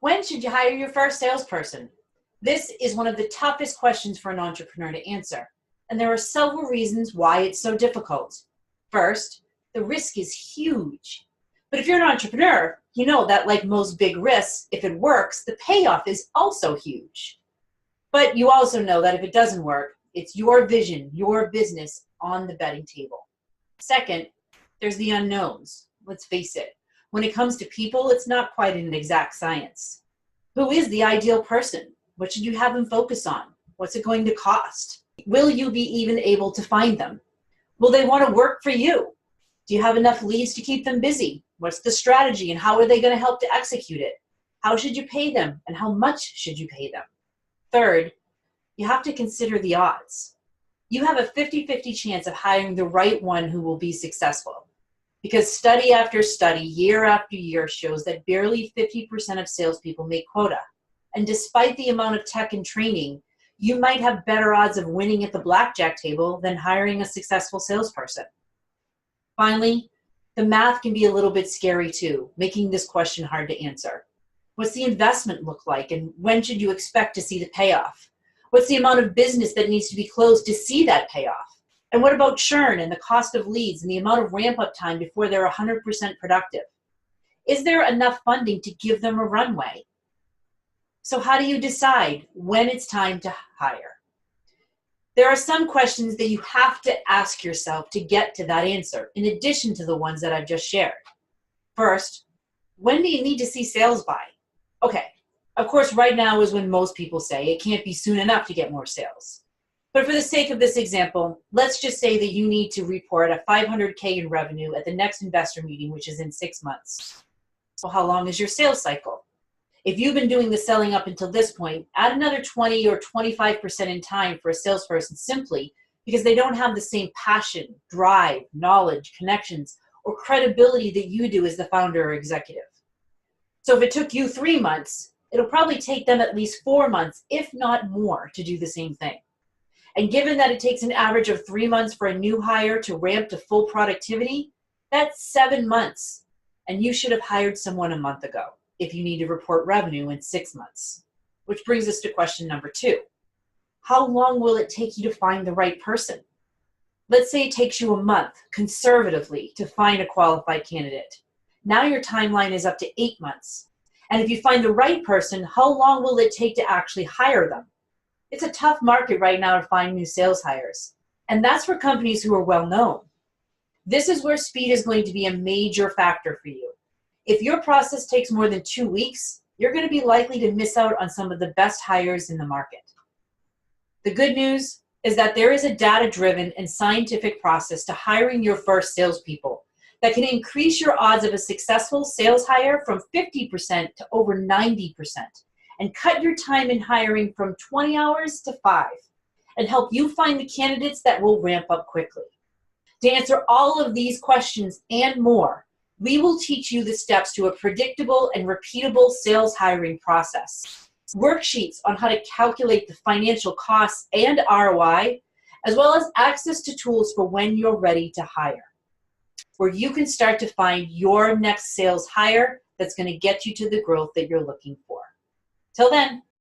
When should you hire your first salesperson? This is one of the toughest questions for an entrepreneur to answer, and there are several reasons why it's so difficult. First, the risk is huge. But if you're an entrepreneur, you know that like most big risks, if it works, the payoff is also huge. But you also know that if it doesn't work, it's your vision, your business on the betting table. Second, there's the unknowns. Let's face it. When it comes to people, it's not quite an exact science. Who is the ideal person? What should you have them focus on? What's it going to cost? Will you be even able to find them? Will they want to work for you? Do you have enough leads to keep them busy? What's the strategy and how are they going to help to execute it? How should you pay them and how much should you pay them? Third, you have to consider the odds. You have a 50-50 chance of hiring the right one who will be successful. Because study after study, year after year, shows that barely 50% of salespeople make quota. And despite the amount of tech and training, you might have better odds of winning at the blackjack table than hiring a successful salesperson. Finally, the math can be a little bit scary too, making this question hard to answer. What's the investment look like, and when should you expect to see the payoff? What's the amount of business that needs to be closed to see that payoff? And what about churn and the cost of leads and the amount of ramp-up time before they're 100% productive? Is there enough funding to give them a runway? So how do you decide when it's time to hire? There are some questions that you have to ask yourself to get to that answer, in addition to the ones that I've just shared. First, when do you need to see sales by? Okay, of course, right now is when most people say it can't be soon enough to get more sales. But for the sake of this example, let's just say that you need to report a $500K in revenue at the next investor meeting, which is in 6 months. So how long is your sales cycle? If you've been doing the selling up until this point, add another 20 or 25% in time for a salesperson simply because they don't have the same passion, drive, knowledge, connections, or credibility that you do as the founder or executive. So if it took you 3 months, it'll probably take them at least 4 months, if not more, to do the same thing. And given that it takes an average of 3 months for a new hire to ramp to full productivity, that's 7 months. And you should have hired someone a month ago if you need to report revenue in 6 months. Which brings us to question number 2. How long will it take you to find the right person? Let's say it takes you a month, conservatively, to find a qualified candidate. Now your timeline is up to 8 months. And if you find the right person, how long will it take to actually hire them? It's a tough market right now to find new sales hires. And that's for companies who are well known. This is where speed is going to be a major factor for you. If your process takes more than 2 weeks, you're going to be likely to miss out on some of the best hires in the market. The good news is that there is a data-driven and scientific process to hiring your first salespeople that can increase your odds of a successful sales hire from 50% to over 90%, and cut your time in hiring from 20 hours to 5, and help you find the candidates that will ramp up quickly. To answer all of these questions and more, we will teach you the steps to a predictable and repeatable sales hiring process, worksheets on how to calculate the financial costs and ROI, as well as access to tools for when you're ready to hire, where you can start to find your next sales hire that's going to get you to the growth that you're looking for. Till then.